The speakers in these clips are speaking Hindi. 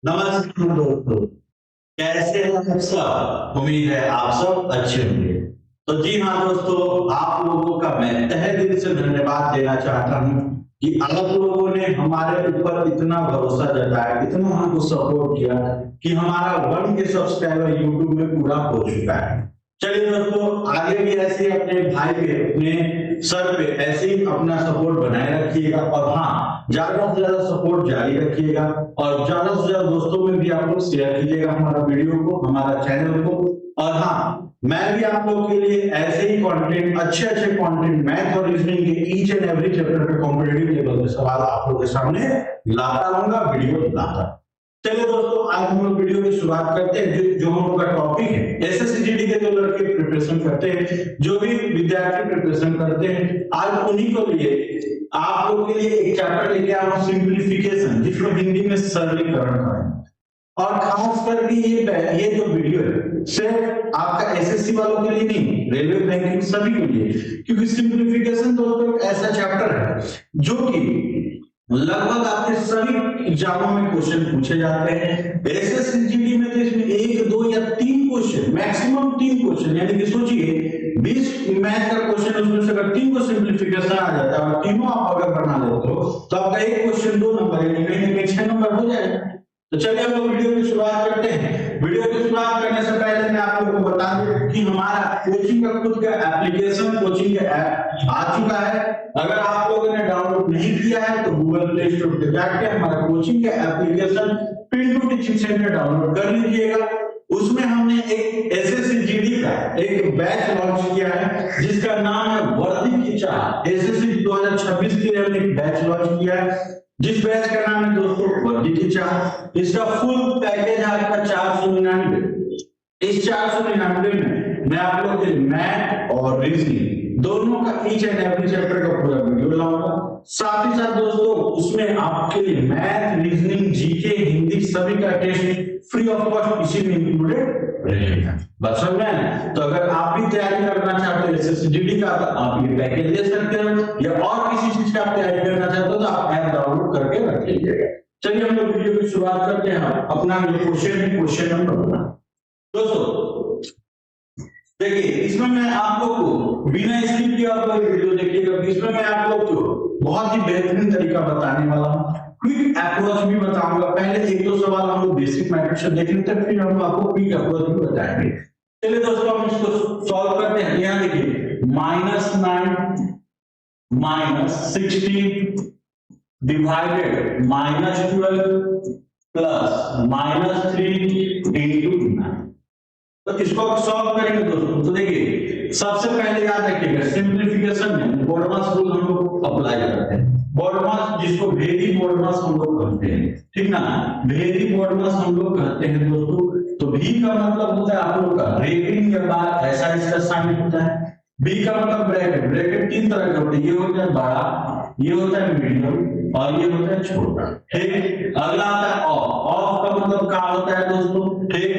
नमस्कार दोस्तों, कैसे हैं आप सब? उम्मीद है आप सब अच्छे होंगे। तो जी हाँ दोस्तों, आप लोगों का मैं तहे दिल से धन्यवाद देना चाहता हूँ कि आप लोगों ने हमारे ऊपर इतना भरोसा जताया, इतना हमको सपोर्ट किया कि हमारा 1K सब्सक्राइबर यूट्यूब में पूरा हो चुका है। चलिए दोस्तों, आगे भी ऐसे अपने भाई पे, अपने सर पे ऐसे ही अपना सपोर्ट बनाए रखिएगा और हाँ, ज्यादा से ज्यादा सपोर्ट जारी रखिएगा और ज्यादा से ज्यादा दोस्तों में भी आप लोग शेयर कीजिएगा हमारा वीडियो को, हमारा चैनल को। और हाँ, मैं भी आप लोगों के लिए ऐसे ही कंटेंट, अच्छे कंटेंट, मैथ और रीजनिंग के ईच एंड एवरी चैप्टर पे कॉम्पिटिटिव लेवल के सवाल आप लोगों के सामने लाता रहूंगा, वीडियो लाता। चलिए दोस्तों, आज हम लोग वीडियो की शुरुआत करते हैं। जो हम लोग का टॉपिक है, एसएससीजीडी के जो लड़के प्रिपरेशन करते हैं, जो भी विद्यार्थी प्रिपरेशन करते हैं, आज उन्हीं को लिए आप लोगों के लिए एक चैप्टर लेके आया हूं, सिंप्लीफिकेशन, जिसको हिंदी में सरलीकरण करें। और खास करके ये जो वीडियो है सिर्फ आपका एसएससी वालों के लिए नहीं, रेलवे बैंकिंग सभी के लिए, क्योंकि सिंप्लीफिकेशन दोस्तों एक ऐसा चैप्टर है जो कि लगभग आपके सभी एग्जामों में क्वेश्चन पूछे जाते हैं। एसएससीजीडी में तो इसमें 1, 2 या 3 क्वेश्चन, मैक्सिमम 3 क्वेश्चन, यानी कि सोचिए 20 मैथ का क्वेश्चन, उसमें से अगर 3 को सिंप्लीफिकेशन आ जाता है और तीनों आप अगर बना लेते हो तो आपका एक क्वेश्चन 2 नंबर, यानी कहीं 6 नंबर हो जाएगा। तो चलिए हम लोग वीडियो की शुरुआत करते हैं। वीडियो की शुरुआत करने से पहले मैं आप लोगों को बता दूं कि हमारा कोचिंग का खुद का एप्लीकेशन, कोचिंग का ऐप आ चुका है। अगर आप लोगों ने डाउनलोड नहीं किया है तो गूगल प्ले स्टोर पे जाके हमारा कोचिंग का application Pintu teaching centre download कर लीजिएगा। उसमें हमने एक एसएससीजीडी का एक बैच लॉन्च किया है जिसका नाम है वर्दी की चाह। एसएससी 2026 के लिए हमने एक बैच लॉन्च किया है जिस बैच का नाम है दोस्तों वर्दी की चाह। इसका फुल पैकेज है आपका 499। इस 499 में मैं आप लोगों के लिए मैथ और रीजनिंग दोनों का ईच एंड एवरी चैप्टर का पूरा वीडियो लाऊंगा। साथ ही साथ दोस्तों उसमें आपके लिए मैथ, रीजनिंग, जीके, हिंदी सभी का टेस्ट फ्री ऑफ कॉस्ट इसी में इंक्लूडेड रहेगा। बस समझ में? तो अगर आप भी तैयारी करना चाहते हो एसएससीजीडी का तो आप ये पैकेज ले सकते हो, या और किसी चीज का आप तैयारी करना चाहते हो तो आप ऐप डाउनलोड करके रख लीजिएगा। चलिए हम लोग वीडियो की शुरुआत करते हैं। अपना जो क्वेश्चन है, क्वेश्चन नंबर 1। दोस्तों देखिए, इसमें मैं आप लोग को बिना स्किप किए आप लोग वीडियो देखिएगा। इसमें मैं आप लोग को बहुत ही बेहतरीन तरीका बताने वाला हूँ, क्विक अप्रोच भी बताऊंगा। पहले 1-2 सवाल हम लोग बेसिक मैथड से देख लेते हैं, फिर हम आपको क्विक अप्रोच भी बताएंगे। चलिए दोस्तों हम इसको सॉल्व करते हैं। यहाँ देखिए -9 -16 डिवाइडेड -12 प्लस -3 into 9। तो इसको आप सॉल्व करेंगे दोस्तों। तो देखिए सबसे पहले याद रखिएगा, सिंप्लीफिकेशन में BODMAS रूल हम लोग अप्लाई करते हैं। BODMAS जिसको भेदी BODMAS हम लोग कहते हैं, ठीक ना? भेदी BODMAS हम लोग कहते हैं दोस्तों। तो भी का मतलब होता है आप लोग का ब्रैकेट के बाद ऐसा इसका साइन होता है। बी का मतलब ब्रैकेट। ब्रैकेट 3 तरह के होते हैं, ये होता है बड़ा, ये होता है मीडियम और ये होता है छोटा। ठीक, अगला आता है ऑफ का मतलब क्या होता है दोस्तों? ठीक,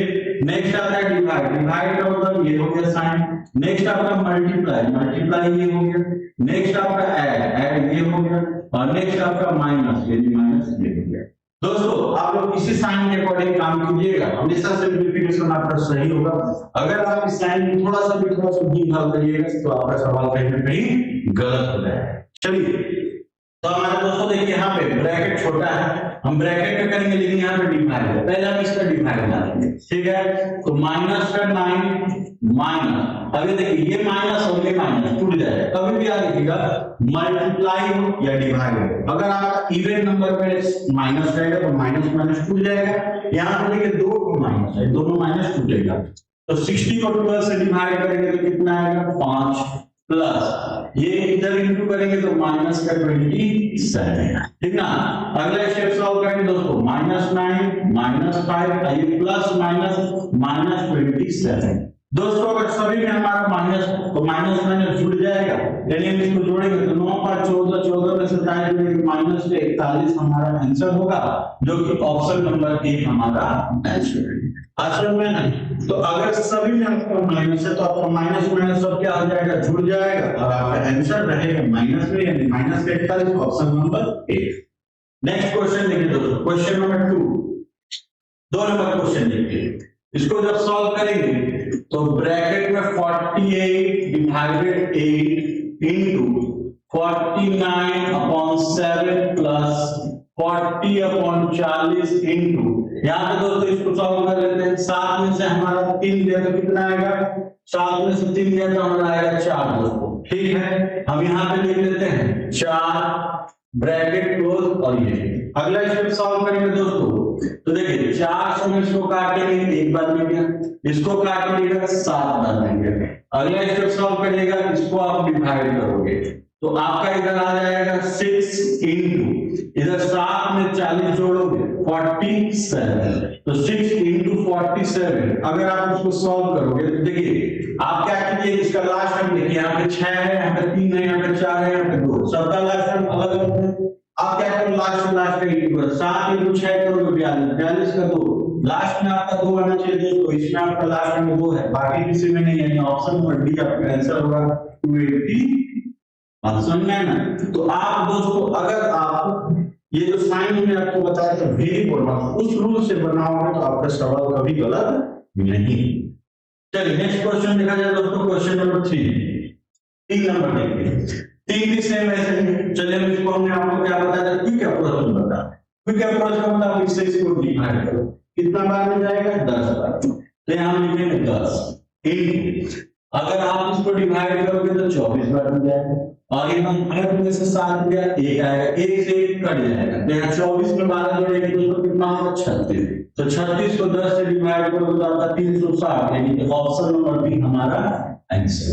नेक्स्ट आता है डिवाइड। डिवाइड का मतलब ये हो गया साइन। नेक्स्ट आपका मल्टीप्लाई। मल्टीप्लाई ये हो गया। नेक्स्ट आपका ऐड। ऐड ये हो गया। और नेक्स्ट आपका माइनस, ये माइनस ये हो गया। दोस्तों आप लोग इसी साइन के अकॉर्डिंग काम कीजिएगा, हमेशा सिंप्लीफिकेशन आपका सही होगा। अगर आप इस साइन में थोड़ा सा भी हल करिएगा तो आपका सवाल कहीं ना कहीं गलत हो जाएगा। चलिए तो हमारे दोस्तों देखिए, यहाँ पे ब्रैकेट छोटा है, हम ब्रैकेट में करेंगे, लेकिन यहाँ पे डिवाइड है। पहले हम इसका डिवाइड डालेंगे, ठीक है? तो -9 माइनस, अभी देखिए ये माइनस और ये माइनस टूट जाएगा। कभी भी याद रखिएगा मल्टीप्लाई हो या डिवाइड हो, अगर आपका इवन नंबर में माइनस रहेगा तो माइनस माइनस टूट जाएगा। यहाँ पे देखिए 2 माइनस है, दोनों माइनस टूटेगा। तो 60 को 12 से डिवाइड करेंगे तो कितना आएगा? 5 प्लस ये इधर इंटू करेंगे तो माइनस का 27, ठीक ना? अगला स्टेप सॉल्व करेंगे दोस्तों, -9 -5 ये प्लस माइनस -27। दोस्तों अगर सभी में हमारा माइनस तो माइनस माइनस जुड़ जाएगा, यानी हम इसको जोड़ेंगे तो 9 पर 14, 14 में 27 माइनस के 41 हमारा आंसर होगा, जो कि ऑप्शन नंबर 1 हमारा आंसर है। असल में नहीं, तो अगर सभी में आपका माइनस है तो आपका माइनस माइनस सब क्या हो जाएगा? जुड़ जाएगा और आपका आंसर रहेगा माइनस में, यानी माइनस के 41, ऑप्शन नंबर 1। नेक्स्ट क्वेश्चन देखिए दोस्तों, क्वेश्चन नंबर 2। 2 नंबर क्वेश्चन देखिए, इसको जब सॉल्व करेंगे तो ब्रैकेट में 48 डिवाइडेड 8 इंटू 49/7 प्लस 40/40 इंटू, यहाँ पे दोस्तों इसको सॉल्व कर लेते हैं। 7 में से हमारा 3 दिया तो कितना आएगा, 7 में से 3 दिया तो हमारा आएगा 4 दोस्तों। ठीक है, हम यहाँ पे लिख लेते हैं 4 ब्रैकेट क्लोज। और ये अगला स्टेप सॉल्व करेंगे दोस्तों, तो देखिए 4 से इसको काटेंगे, एक बार मिल गया, इसको काटेंगे 7 बार मिल गया। अगला स्टेप सॉल्व करिएगा, इसको आप डिवाइड करोगे तो आपका इधर आ जाएगा 6 इंटू, इधर 7 में 40 जोड़ोगे 47, तो 6 इंटू 47। अगर आप इसको सॉल्व करोगे तो देखिए आप क्या कीजिए, इसका लास्ट टर्म देखिए, यहाँ पे 6 है, यहाँ पे 3 है, यहाँ पे 4 है, यहाँ पे 2, सबका लास्ट टर्म अलग अलग है। आप क्या करो, लास्ट का इंटू करो, 7 इंटू 6 करोगे 42, 42 का 2, लास्ट में आपका 2 आना चाहिए दोस्तों, इसमें आपका लास्ट में 2 है, बाकी किसी में नहीं है। ऑप्शन नंबर डी आपका आंसर होगा 280। समझ में ना? तो आप दोस्तों अगर आप ये जो साइन मैंने आपको बताया था वेरी इंपॉर्टेंट, उस रूल से बनाओगे तो आपका सवाल कभी गलत नहीं। चलिए नेक्स्ट क्वेश्चन देखा जाए दोस्तों, क्वेश्चन नंबर 3 नंबर देखिए, 3 भी सेम ऐसे ही। चलिए हम इसको, हमने आपको क्या बताया था, क्विक अप्रोच में बताया। क्विक अप्रोच का मतलब इससे इसको डिवाइड करो, कितना बार में जाएगा, 10 बार। तो यहाँ लिखेंगे 10 अगर आप इसको डिवाइड करोगे तो 24 बार में जाएगा, और ये हम हर में से 7 दिया, 1 आएगा, 1 से 1 कट जाएगा, तो यहाँ 24 में 12 जोड़ेंगे दोस्तों कितना होगा, 36। तो 36 को 10 से डिवाइड करोगे तो आपका 360, यानी कि ऑप्शन नंबर बी हमारा आंसर।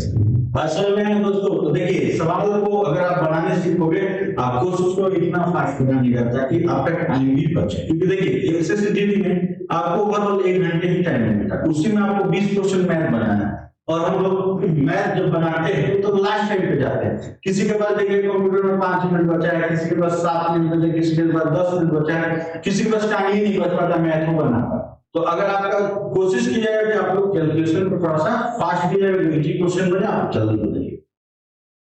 असल में दोस्तों तो देखिए सवाल को अगर आप बनाने सीखोगे, आप कोशिश करो इतना फास्ट बनाने का ताकि आपका टाइम भी बचे, क्योंकि देखिए एसएससीजीडी में आपको ओवरऑल 1 घंटे ही टाइम मिलता है, उसी में आपको 20 क्वेश्चन मैथ बनाना है। और हम लोग मैथ जब बनाते हैं तो लास्ट टाइम पे जाते हैं, किसी के पास देखिए कंप्यूटर में 5 मिनट बचा है, किसी के पास 7 मिनट बचा है, किसी के पास 10 मिनट बचा है, किसी के पास टाइम ही नहीं बच पाता मैथ को बनाना। तो अगर आपका कोशिश की जाएगा कि आप लोग कैलकुलेशन को थोड़ा सा फास्ट किया जाए, इजी क्वेश्चन बने, आप जल्दी बनाइए।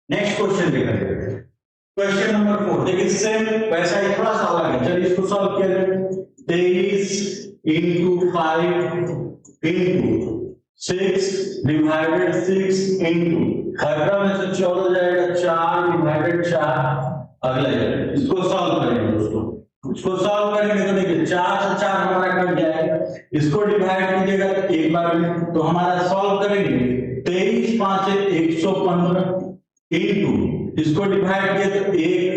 नेक्स्ट क्वेश्चन देखेंगे, क्वेश्चन नंबर 4 देखिए सेम वैसा ही थोड़ा सा अलग है। चलिए इसको सॉल्व किया जाए, 23 इंटू 5 इंटू 6 डिवाइडेड 6 इंटू 18 में से 14 जाएगा, 4 डिवाइडेड 4। अगला इसको सॉल्व करेंगे दोस्तों, इसको सॉल्व करेंगे तो देखिए 4 से 4 हमारा कट जाएगा, इसको डिवाइड कीजिएगा तो एक बार में, तो हमारा सॉल्व करेंगे 23 5 115 इंटू इसको डिवाइड किया तो 1,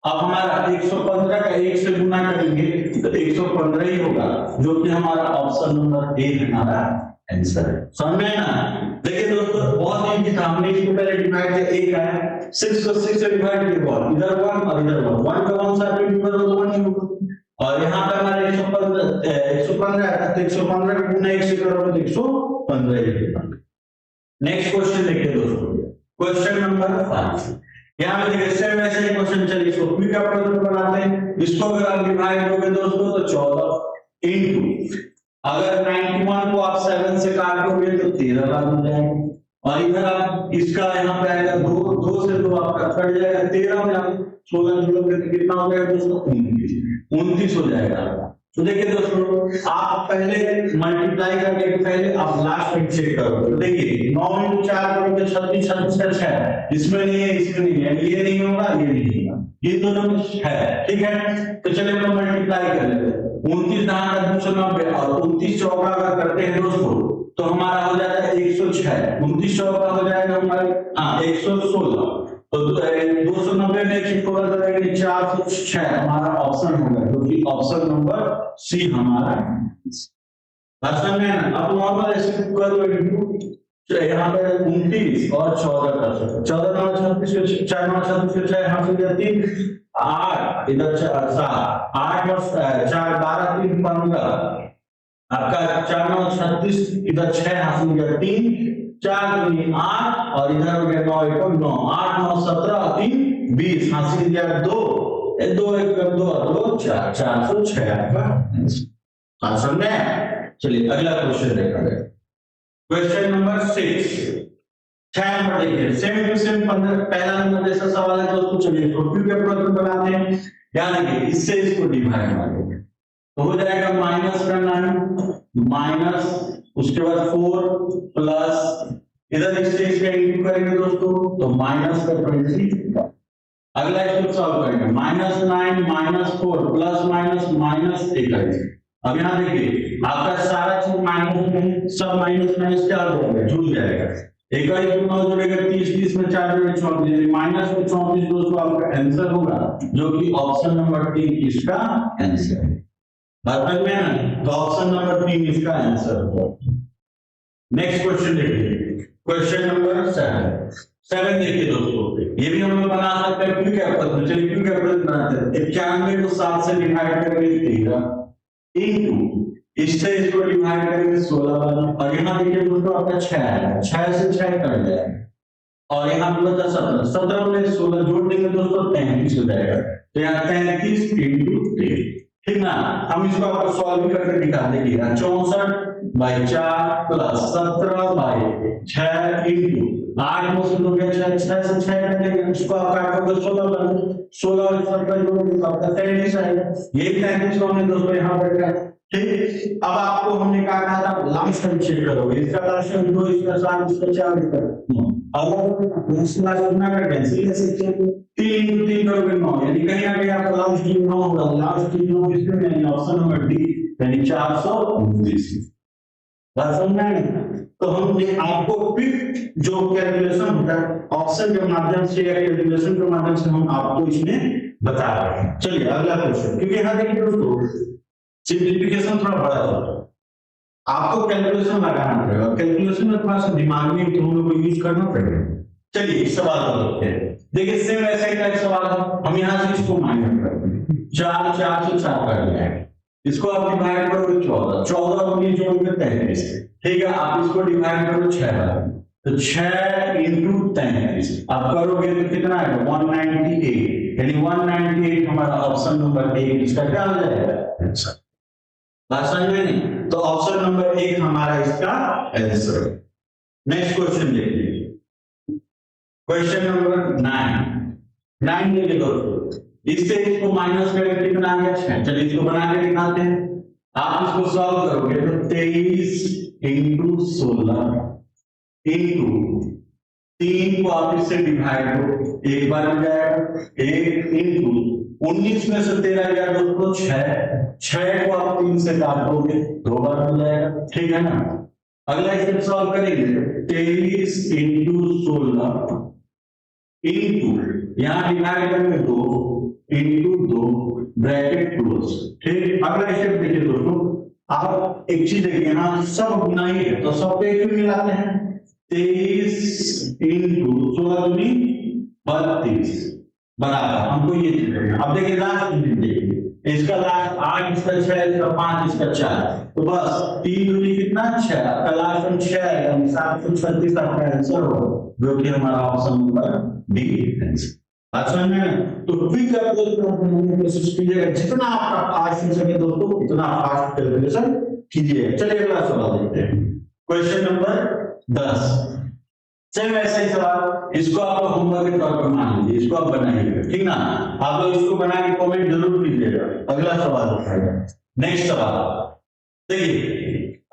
अब हमारा 115 का 1 से गुना करेंगे तो 115 ही होगा, जो कि हमारा ऑप्शन नंबर ए हमारा आंसर है। समझ में ना? देखिए दोस्तों बहुत इजी था, हमने इसको पहले डिवाइड किया, 1 आया, 6 को 6 से डिवाइड किया, इधर 1 और इधर 1, 1 का 1 साथ में डिवाइड तो 1 ही होगा। और यहाँ पे हमारा 115 है तो 115 का गुना 1 से करोगे तो 115 ही होगा। नेक्स्ट क्वेश्चन देखिए दोस्तों, क्वेश्चन नंबर 5, यहाँ पे देखिए सेम वैसे ही क्वेश्चन। चलिए इसको क्विक अप्रोच में बनाते हैं, इसको अगर आप डिवाइड करोगे दोस्तों तो 14 इंटू, अगर 91 को आप 7 से काटोगे तो 13 बार हो जाएगा, और इधर आप इसका यहाँ पे आएगा 2 से 2 आपका कट जाएगा, 13 में आप 16 जोड़ोगे तो कितना हो जाएगा दोस्तों, 29 हो जाएगा। तो देखिए दोस्तों आप पहले मल्टीप्लाई करने के पहले आप लास्ट में चेक करोगे, तो देखिए 9 इंटू 4 करोगे 36, 36 है, इसमें नहीं है, इसमें नहीं है, ये नहीं होगा, ये नहीं होगा, ये दोनों में है, ठीक है। तो चलिए हम मल्टीप्लाई कर लेते हैं, 29 9 290 और 29 चौका अगर करते हैं दोस्तों तो हमारा हो जाता है 106, 29 चौका हो जाएगा हमारे 116, तो 290 में 116 करेंगे 406, हमारा ऑप्शन होगा, क्योंकि ऑप्शन नंबर सी हमारा ऑप्शन में। अब नॉर्मल ऐसे कर दो इंटू, यहाँ पे 29 और 14 कर सकते, 14 9 36 4 9 36 6 यहाँ से 3 8 इधर 7 8 और 4 12 3 15 आपका 4 9 36 इधर 6 हासिल गया 3 4 3 8 और इधर हो गया 9 1 9 8 9 17 3 20 हासिल गया 2 2 1 2 2 4 406 आपका आंसर में। चलिए अगला क्वेश्चन देखा जाए, क्वेश्चन नंबर 6 6 नंबर देखिए, सेम टू सेम पहला नंबर जैसा सवाल है दोस्तों। चलिए इसको क्विक अप्रोच में बनाते हैं, यानी कि इससे इसको डिवाइड करेंगे, तो हो जाएगा माइनस का 9 माइनस उसके बाद 4 प्लस इधर इससे इसका इंटू करेंगे दोस्तों तो माइनस का 20। अगला इसको सॉल्व करेंगे -9 -4 प्लस माइनस माइनस 21। अब यहाँ देखिए आपका सारा चीज माइनस में सब माइनस माइनस क्या हो जाएगा जुड़ जाएगा 21 9 जुड़ेगा 30 30 में 4 जुड़े 34 यानी माइनस में 34 दोस्तों आपका आंसर होगा जो कि ऑप्शन नंबर 3 इसका आंसर है। बात समझ में ना तो ऑप्शन नंबर 3 इसका आंसर होगा। नेक्स्ट क्वेश्चन देखिए क्वेश्चन नंबर 7 देखिए दोस्तों ये भी हम लोग बना सकते हैं क्यू कैपिटल चलिए क्यू कैपिटल बनाते हैं 91 को 7 से डिवाइड करेंगे 13 इनटू इससे इसको डिवाइड करेंगे 16 और यहाँ देखिए दोस्तों आपका 6 है 6 से 6 कट जाएगा और यहाँ पे बचा 17 17 में 16 जोड़ देंगे दोस्तों 33 हो जाएगा तो यहाँ 33 इनटू 3 ठीक ना। हम इसको आपको सॉल्व करके दिखा देंगे 64/4 प्लस 17/6 इनटू 8 में से 2 गया 6 से 6 कटेगा इसको आप काटोगे 16 और 17 जोड़ोगे तो आपका 33 आएगा। यही 33 को हमने दोस्तों यहाँ पर रखा ठीक। अब आपको हमने कहा था लास्ट टाइम चेक करोगे इसका लास्ट टाइम 2 इसका 7 इसका 4 इसका अगर इसका कितना का कैंसिल कैसे चेक 3 into 3 करोगे 9 यानी कहीं ना कहीं आपका लास्ट टाइम 9 होगा लास्ट टाइम 9 किसमें यानी ऑप्शन नंबर डी यानी 419। बात समझ में आई तो हमने आपको क्विक जो कैलकुलेशन होता है ऑप्शन के माध्यम से या कैलकुलेशन के माध्यम से हम आपको इसमें बता रहे हैं। चलिए अगला क्वेश्चन क्योंकि यहाँ देखिए दोस्तों सिंप्लीफिकेशन थोड़ा बड़ा होता है आपको कैलकुलेशन लगाना पड़ेगा कैलकुलेशन में थोड़ा सा दिमाग में तो हम लोग को यूज करना पड़ेगा। चलिए इस सवाल को देखते हैं देखिए सेम ऐसा ही टाइप सवाल हम यहाँ से इसको माइनस करते हैं 4 4 से 4 कर लिया है इसको आप डिवाइड करोगे 14 14 को नहीं जोड़ोगे 33 ठीक है आप इसको डिवाइड करो 6 बार तो 6 into 33 आप करोगे तो कितना आएगा 198 यानी 198 हमारा ऑप्शन नंबर 1 इसका क्या हो जाएगा आंसर। बात समझ में नहीं तो ऑप्शन नंबर 1 हमारा इसका आंसर है। नेक्स्ट क्वेश्चन देखिए क्वेश्चन नंबर 9 देखिए दोस्तों इससे इसको माइनस करके कितना आ गया 6 चलिए इसको बना के दिखाते हैं आप इसको सॉल्व करोगे तो 23 into 16 into 3 को आप इससे डिवाइड करो एक बार हो जाएगा 1 into 19 में से 13 गया दोस्तों 6 को आप 3 से काटोगे 2 बार हो जाएगा ठीक है ना। अगला स्टेप सॉल्व करेंगे 23 into 16 into यहाँ डिवाइड करेंगे 2 into 2 ब्रैकेट क्लोज ठीक। अगला स्टेप देखिए दोस्तों आप एक चीज देखिए यहाँ सब गुना ही है तो सब पे क्यों मिलाते हैं 23 into 16 दूनी 32 बराबर हमको ये चाहिए। अब देखिए लास्ट देखिए इसका लास्ट 8 इसका 6 इसका 5 इसका 4 तो बस 3 दूनी कितना 6 आपका लास्ट में 6 है यानी 736 आपका आंसर होगा जो कि हमारा ऑप्शन नंबर डी आंसर। अच्छा में तो क्विक अप्रोच में कोशिश कीजिएगा जितना आपका फास्ट हो सके दोस्तों उतना फास्ट कैलकुलेशन कीजिए। चलिए अगला सवाल देखते हैं क्वेश्चन नंबर 10 सेम ऐसा ही सवाल इसको आप होमवर्क के तौर पर मान लीजिए इसको आप बनाइएगा ठीक ना आप लोग इसको बना के कमेंट जरूर कीजिएगा। अगला सवाल उठाएगा नेक्स्ट सवाल देखिए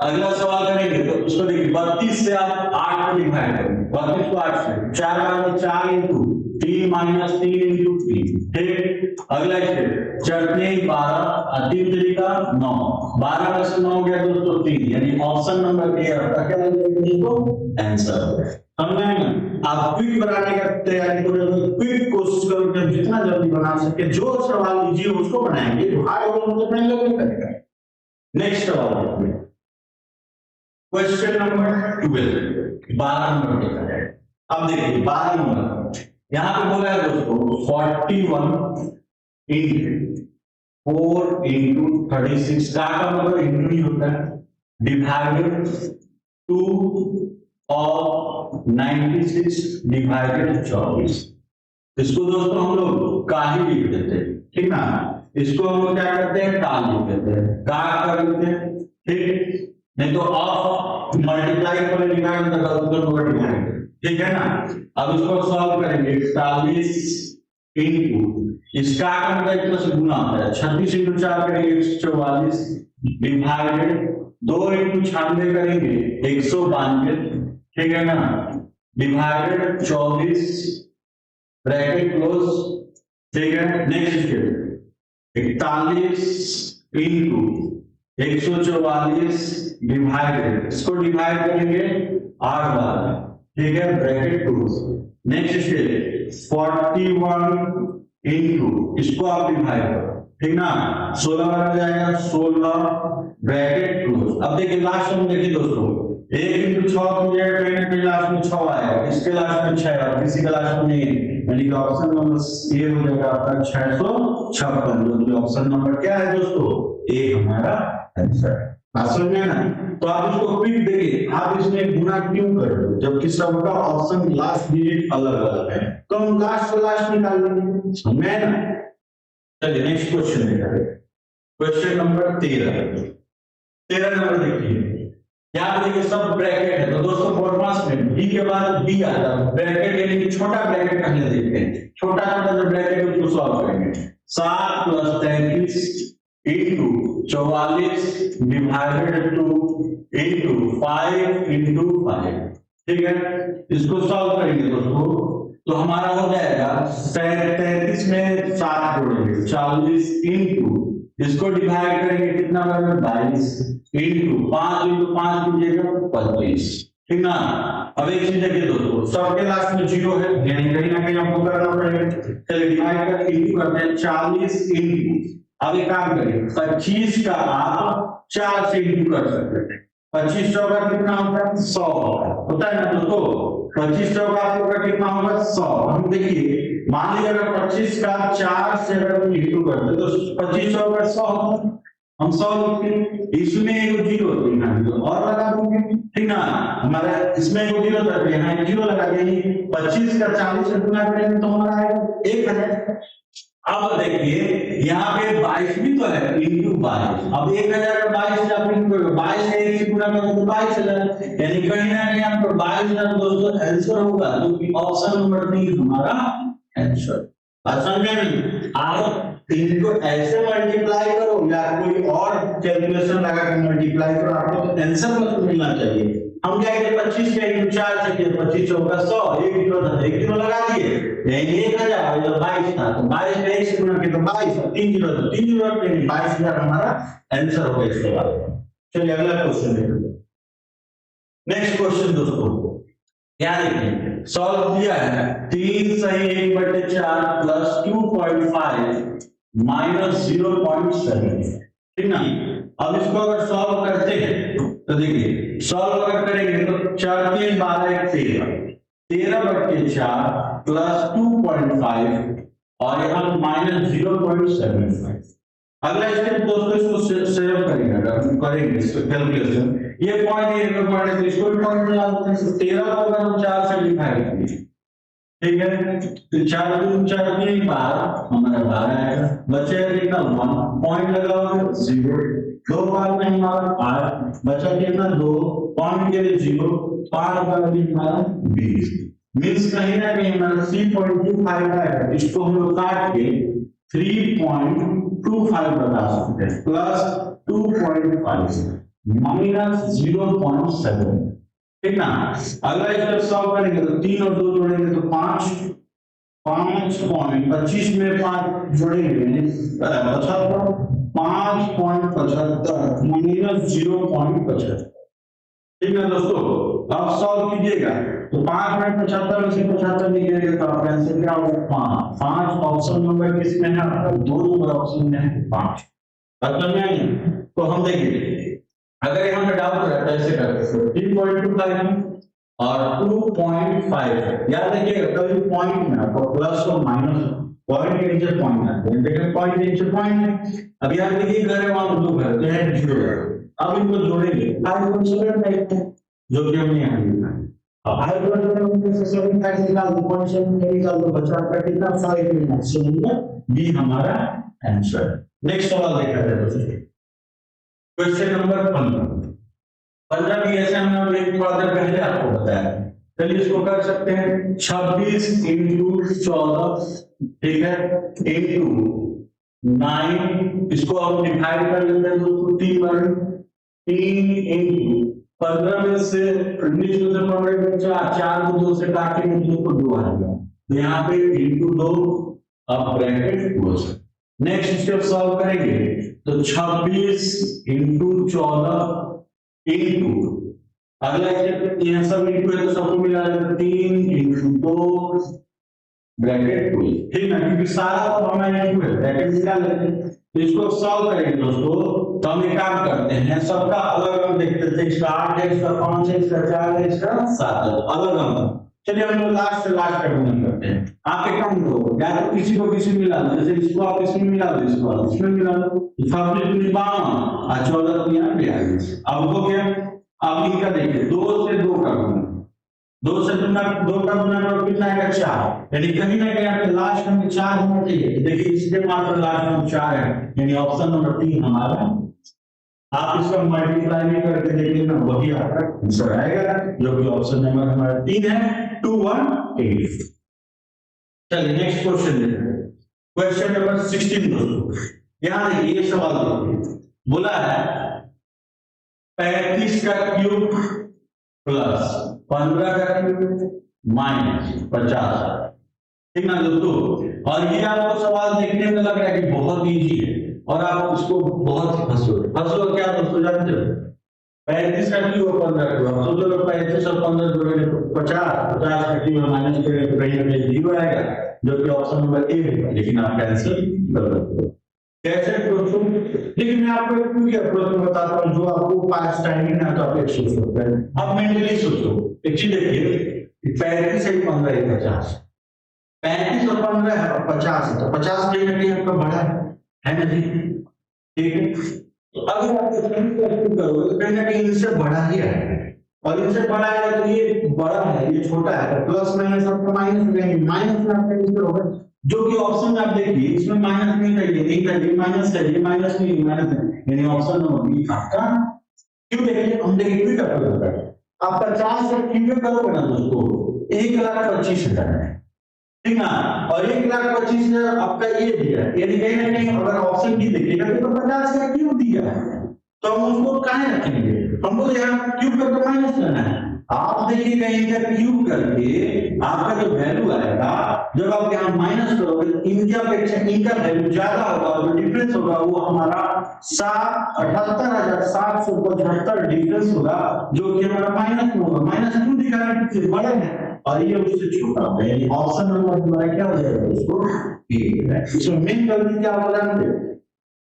अगला सवाल करेंगे तो उसको देखिए 32 से आप 8 को डिवाइड करेंगे 32 को 8 से 4 बार में 4 into 3 minus 3 into 3 ठीक। अगला स्टेप चढ़ते ही 12 3 तरीका 9 12 में से 9 गया दोस्तों 3 यानी ऑप्शन नंबर ए आपका क्या दोस्तों आंसर समझ में आप क्विक बनाने का तैयारी करोगे क्विक कोशिश करोगे जितना जल्दी बना सके जो सवाल लीजिए उसको बनाएंगे जो हार्ड होगा उसको अपने लोग करेगा। नेक्स्ट सवाल देखिए क्वेश्चन नंबर 12 नंबर देखा जाए अब देखिए 12 नंबर यहाँ पे बोला है दोस्तों 41 into 4 into 36 का मतलब इंटू नहीं होता है डिवाइडेड 2 और 96 डिवाइडेड 24 इसको दोस्तों हम लोग का ही लिख देते हैं ठीक ना इसको हम लोग क्या करते हैं का लिख देते हैं का कर देते हैं ठीक नहीं तो ऑफ मल्टीप्लाई पर डिवाइड ठीक है ना। अब इसको सॉल्व करेंगे 41 into इसका आंकड़ा एक से गुना होता है। 36 इंटू 4 करेंगे 144 डिवाइडेड 2 इंटू 96 करेंगे 192, ठीक है ना, डिवाइडेड 24 ब्रैकेट क्लोज, ठीक है। नेक्स्ट स्टेप 41 इंटू 144 डिवाइडेड, इसको डिवाइड करेंगे 8 बार, ठीक है, bracket close. Next step 41 into, इसको आप डिवाइड करो, ठीक ना, 16 बार हो जाएगा 16 ब्रैकेट क्लोज। अब देखिए लास्ट में, देखिए दोस्तों 1 इंटू 6 हो जाएगा, कहीं ना कहीं लास्ट में 6 आएगा, इसके लास्ट में 6 और किसी का लास्ट में नहीं है, यानी कि ऑप्शन नंबर ए हो जाएगा आपका 656, जो कि ऑप्शन नंबर क्या है दोस्तों, ए हमारा आंसर है। समझ में ना? तो आप इसको क्विक देखिए, आप इसमें गुना क्यों कर रहे हो जबकि सबका ऑप्शन लास्ट डिजिट अलग अलग है, तो हम लास्ट से लास्ट निकाल लेंगे, समझ में ना? चलिए नेक्स्ट क्वेश्चन देखा है, क्वेश्चन नंबर 13 नंबर देखिए, यहाँ देखिए सब ब्रैकेट है, तो दोस्तों फॉर्मूला में बी के बाद बी आता है, ब्रैकेट यानी कि छोटा ब्रैकेट पहले देखते हैं, छोटा जो ब्रैकेट है उसको सॉल्व करेंगे। 7 + 33 इंटू 44 डिवाइडेड 2 इंटू 5 इंटू 5, ठीक है, इसको सॉल्व करेंगे दोस्तों, तो हमारा हो जाएगा 33 में 7 जोड़ेंगे 40 इंटू, इसको डिवाइड करेंगे कितना बनेगा 22 इंटू 5 इंटू 5 कीजिएगा 25, ठीक ना। अब एक चीज देखिए दोस्तों, सबके लास्ट में 0 है, यानी कहीं ना कहीं आपको करना पड़ेगा, चलिए डिवाइड करके इंटू करते हैं 40 इंटू, अब एक काम करिए 25 का आप 4 से इंटू कर सकते हैं, 25 चौका कितना होता है 100 होता है ना दोस्तों, 25 चौका आपका कितना होगा 100। हम देखिए मान लीजिए अगर 25 का 4 से अगर इंटू करते तो 25 चौका 100, हम 100 लिखते, इसमें एक 0 और लगा देंगे, ठीक ना, हमारा इसमें एक 0 था, यहाँ 0 लगा देंगे, 25 का 40 से गुना करेंगे तो हमारा आएगा 1000। अब देखिए यहाँ पे 22 भी तो है इंटू 22, अब 1000 का 22 से आप इंटू 22 से 1 से गुना करें तो 22000, यानी कहीं ना कहीं आपको 22000 दोस्तों आंसर होगा, जो कि ऑप्शन नंबर 3 हमारा आंसर। समझ में? आप इनको ऐसे मल्टीप्लाई करो या कोई और कैलकुलेशन लगा कर मल्टीप्लाई करो, आपको आंसर मत मिलना चाहिए। हम क्या करें 25 का इंटू 4 से किया, 25 चौका 100, 1 0 लगा दिए, यानी 1000 जब 22 था तो 22 में 1 से गुना किया तो 22, 3 0 तो 3 0 यानी 22000 हमारा आंसर हो गया इसके बाद। चलिए अगला क्वेश्चन देखते। नेक्स्ट क्वेश्चन दोस्तों क्या लिखेंगे, सॉल्व किया है 3 सही 1/4 प्लस 2.5 माइनस 0.7, ठीक ना। अब इसको अगर सॉल्व करते हैं तो देखिए सॉल्व अगर करेंगे तो 4 3 12 13/4 प्लस 2.5 और यहाँ माइनस 0.75। अगला स्टेप दोस्तों इसको सेव करेंगे इसको कैलकुलेशन, ये पॉइंट ये पॉइंट है, इसको भी पॉइंट में डालते हैं, 13 को अगर हम 4 से डिवाइड करेंगे, ठीक है, तो 4 दूनी 4 3 12 हमारा 12 आएगा, बचेगा कितना 1 पॉइंट लगाओगे 0, 2 बार में हमारा 8 बचा कितना 2 पॉइंट के लिए 0, 5 बार में हमारा 20, मींस कहीं ना कहीं हमारा 3.25 आएगा, इसको हम लोग काट के 3.25 बता सकते हैं, प्लस 2.5 माइनस 0.7, ठीक ना। अगला स्टेप सॉल्व करेंगे तो 3 और 2 जोड़ेंगे तो 5 5.25 में 5 जोड़ेंगे 75, 5.75 माइनस 0.75, ठीक है दोस्तों। अब सॉल्व कीजिएगा तो 5.75 में से 75 निकलेगा तो आपका आंसर क्या होगा 5 ऑप्शन नंबर किसमें है आपका 2 नंबर ऑप्शन में है 5। मतलब में तो हम देखिए अगर यहाँ पे डाउट रहता है ऐसे करते 3.25 और 2.5, याद रखिएगा कभी पॉइंट में आपको प्लस और माइनस पॉइंट के नीचे पॉइंट आते हैं, देखिए पॉइंट के नीचे पॉइंट है, अब यहाँ देखिए घर है वहां 2 घर तो है 0 है, अब इनको जोड़ेंगे 5.7 टाइप है जो कि हमने यहाँ लिखा है, अब 5.7 टाइप निकाल दो 0.7 निकाल दो, बचा आपका कितना 5 में, सो बी हमारा आंसर। नेक्स्ट सवाल देखा जाए दोस्तों, क्वेश्चन नंबर 15 भी ऐसे हमने थोड़ा देर पहले आपको बताया, चलिए इसको कर सकते हैं 26 इंटू 14, ठीक है, इंटू 9, इसको हम डिवाइड कर लेते हैं दोस्तों 3 इंटू 15 में से 19 में से 15 में 4 को 2 से काटेंगे तो 2 आएगा, तो यहाँ पे इंटू 2 अब bracket close. Next step solve करेंगे तो 26 इंटू 14 इंटू अगला स्टेप यहाँ सब इंटू है तो सबको मिला देते 3 इंटू 2 ब्रैकेट क्लोज, ठीक है, क्योंकि सारा तो हमारा इंटू है ब्रैकेट निकाल लेते हैं। तो इसको सॉल्व करेंगे दोस्तों तो हम एक काम करते हैं सबका अलग अलग देखते थे, इसका 8 है, इसका 5 है, इसका 4 है, इसका 7 है, अलग अलग। चलिए हम लोग लास्ट से लास्ट तक करते हैं। आप एक काम करो या तो किसी को किसी मिला दो, जैसे इसको आप इसमें मिला दो, इसको इसमें मिला दो, 52 और 14 को यहाँ पे आ गए। अब हो गया, अब इनका देखिए 2 से 2 का गुना, 2 से 2 का गुना करो कितना आएगा 4, यानी कहीं ना कहीं आपके लास्ट में 4 होना चाहिए। देखिए इसके मात्र लास्ट में 4 है, यानी ऑप्शन नंबर 3 हमारा। आप इसका मल्टीप्लाई भी करके देखिए ना, वही आपका आंसर आएगा जो कि ऑप्शन नंबर हमारा 3 है 218। चलिए नेक्स्ट क्वेश्चन देखते हैं, क्वेश्चन नंबर 16 दोस्तों। यहां देखिए ये सवाल देखिए, बोला है 35 का क्यूब प्लस 15 का क्यूब माइनस 50, ठीक ना दोस्तों। और ये आपको सवाल देखने में लग रहा है कि बहुत इजी है और आप इसको बहुत ही फंसो क्या दोस्तों जानते हो, 35 का क्यूब और 15 का क्यूब, सोचो लोग 35 और 15 जोड़ेंगे तो 50 का क्यूब माइनस करेंगे तो कहीं ना कहीं 0 आएगा, जो कि ऑप्शन नंबर ए है, लेकिन आप कैंसिल कर सकते हो। कैसे दोस्तों, लेकिन मैं आपको एक क्यों प्रश्न बताता हूँ जो आपको पास टाइमिंग ना तो आप एक सोच सकते हैं। अब मेंटली सोचो, एक चीज देखिए 35 से 15 है 50, 35 और 15 है 50 है, तो 50 कहीं ना कहीं आपका बड़ा है ना जी, ठीक है। तो अगर आप कैलकुलेट करोगे तो कहीं ना कहीं इनसे बड़ा ही आएगा, और इनसे बड़ा आएगा तो ये बड़ा है ये छोटा है, तो प्लस माइनस आपका माइनस रहेंगे, माइनस में आपका आंसर होगा, जो कि ऑप्शन में आप देखिए इसमें माइनस नहीं चाहिए, नहीं चाहिए माइनस है, ये माइनस नहीं माइनस है, यानी ऑप्शन नंबर बी आपका। क्यों देखिए हम देखिए क्यों कर रहे हैं, आप 50 से क्यों करोगे ना दोस्तों 1,25,000 है, ठीक ना, और 1,25,000 आपका ये दिया है, यानी कहीं ना कहीं अगर ऑप्शन बी देखिएगा तो 50 का क्यों दिया है, तो हम उसको कहां रखेंगे, हमको यहाँ क्यूब करके माइनस करना है। आप देखिएगा इनका क्यूब करके आपका जो वैल्यू आएगा, जब आप यहाँ माइनस करोगे इनकी अपेक्षा इनका वैल्यू ज्यादा होगा, जो डिफरेंस होगा वो हमारा 78,775 डिफरेंस होगा, जो कि हमारा माइनस में होगा। माइनस क्यों दिखा रहा है, बड़ा है और ये उससे छोटा है, यानी ऑप्शन नंबर हमारा क्या हो जाएगा उसको इसमें मेन गलती क्या हो जानते हैं,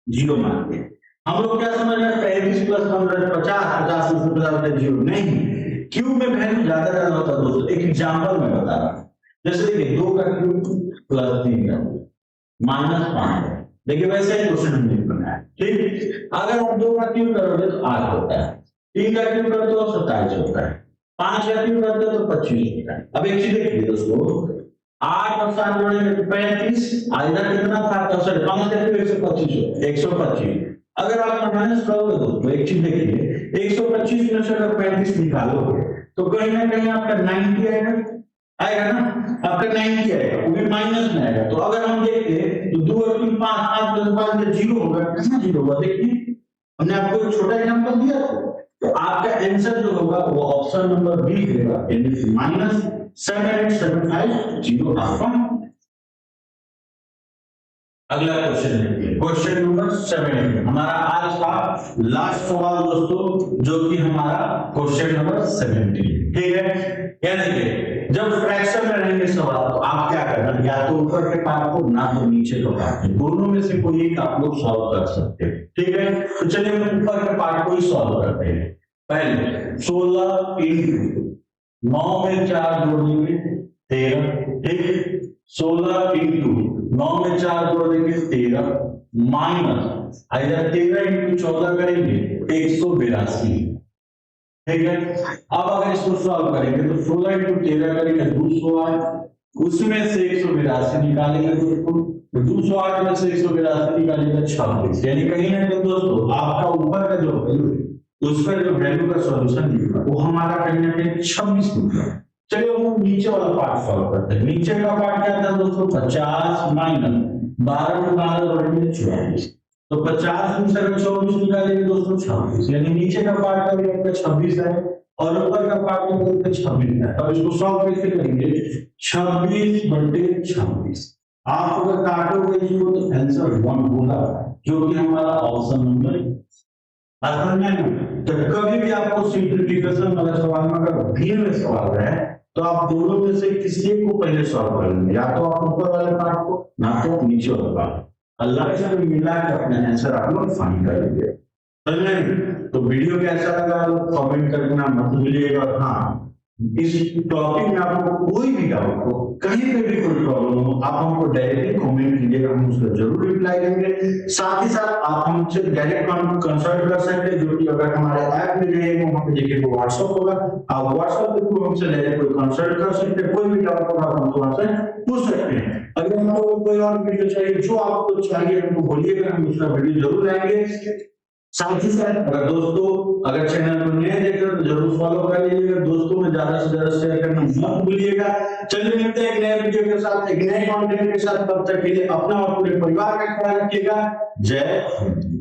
0 मानते हैं। हम लोग क्या समझ रहे हैं 35 प्लस 15 50, 50 में 50 0 नहीं, क्यूब में वैल्यू ज्यादा होता है दोस्तों। एक एग्जांपल में बता रहा हूं, जैसे देखिए 2 का क्यूब प्लस 3 का माइनस 5 है, देखिए वैसे ही क्वेश्चन हमने बनाया, ठीक। अगर आप 2 का क्यूब करोगे तो 8 होता है, 3 का क्यूब करते हो 27 होता है, 5 का क्यूब करते हो तो 25 होता है। अब एक चीज देखिए दोस्तों, 8 और 7 जोड़ेंगे तो 35, इधर कितना था 5 का क्यूब 125 125। अगर आप माइनस करोगे तो एक चीज देखिए 125 में से अगर 35 निकालोगे तो कहीं ना कहीं आपका 90 आएगा ना, आपका 90 आएगा, वो भी माइनस में आएगा। तो अगर हम देखते तो 2 और 3 5 5 5 0 होगा, कितना 0 होगा देखिए, हमने आपको एक छोटा एग्जांपल दिया तो आपका आंसर जो होगा वो ऑप्शन नंबर बी होगा, यानी माइनस 7875 आपका। अगला क्वेश्चन देखिए, क्वेश्चन नंबर 17 हमारा आज का लास्ट सवाल दोस्तों, जो कि हमारा क्वेश्चन नंबर 17, ठीक है। क्या देखिए जब फ्रैक्शन में रहेंगे सवाल तो आप क्या करना, या तो ऊपर के पार्ट को ना तो नीचे का पार्ट, दोनों में से कोई एक आप लोग सॉल्व कर सकते हैं, ठीक है। तो चलिए हम ऊपर के पार्ट को ही सॉल्व करते हैं। पहले 16 इंटू 9 में 4 जोड़ेंगे 13, ठीक। 16 इंटू 9 में 4 जोड़ देंगे 13 माइनस इधर 13 इंटू 14 करेंगे 182, ठीक है। अब अगर इसको सॉल्व करेंगे तो 16 इंटू 13 करेंगे 208, उसमें से 182 निकालेंगे दोस्तों, 208 में से 182 निकालेंगे 26, यानी कहीं ना कहीं दोस्तों आपका ऊपर का जो वैल्यू उस पर जो वैल्यू का सॉल्यूशन निकला वो हमारा कहीं ना कहीं 26 निकला। चलिए वो नीचे वाला पार्ट सॉल्व करते हैं। नीचे का पार्ट क्या था दोस्तों, 50 माइनस 12 में 12 बढ़ेंगे 24, तो 50 में से अगर 24 निकालेंगे दोस्तों 26, यानी नीचे का पार्ट का भी आपका 26 है और ऊपर का पार्ट का भी 26 है। अब इसको सॉल्व कैसे करेंगे, 26 बटे 26, आप अगर काटोगे इसको तो आंसर 1 होगा, जो कि हमारा ऑप्शन नंबर तो कभी भी आपको सिंप्लीफिकेशन वाले सवाल में अगर भिन्न में सवाल है तो आप दोनों में से किसी एक को पहले सॉल्व करेंगे, या तो आप ऊपर वाले पार्ट को ना तो आप नीचे वाले पार्ट। अल्लाह से मिला के अपने आंसर आप लोग फाइंड करेंगे। तो वीडियो कैसा लगा कमेंट करना मत भूलिएगा। हाँ, इस टॉपिक में आपको कोई भी डाउट हो, कहीं पे भी कोई प्रॉब्लम हो, आप हमको डायरेक्टली कमेंट कीजिएगा, हम उसका जरूर रिप्लाई देंगे। साथ ही साथ आप हमसे डायरेक्ट कंसल्ट कर सकते हैं, जो कि अगर हमारे ऐप में रहेगा वहां पे देखिए व्हाट्सएप होगा, आप व्हाट्सएप पे थ्रू हमसे डायरेक्ट कोई कंसल्ट कर सकते हैं, कोई भी डाउट होगा आप हमसे वहां से पूछ सकते हैं। अगर आपको कोई और वीडियो चाहिए, जो आपको चाहिए हमको बोलिएगा, हम उसका वीडियो जरूर लाएंगे। साथ ही साथ अगर चैनल को नए देख रहे हो तो जरूर फॉलो कर लीजिएगा, दोस्तों में ज्यादा से ज्यादा शेयर करना मत भूलिएगा। चलिए मिलते हैं एक नए वीडियो के साथ, एक नए कंटेंट के साथ। तब तक के लिए अपना और पूरे परिवार का ख्याल रखिएगा। जय हिंद।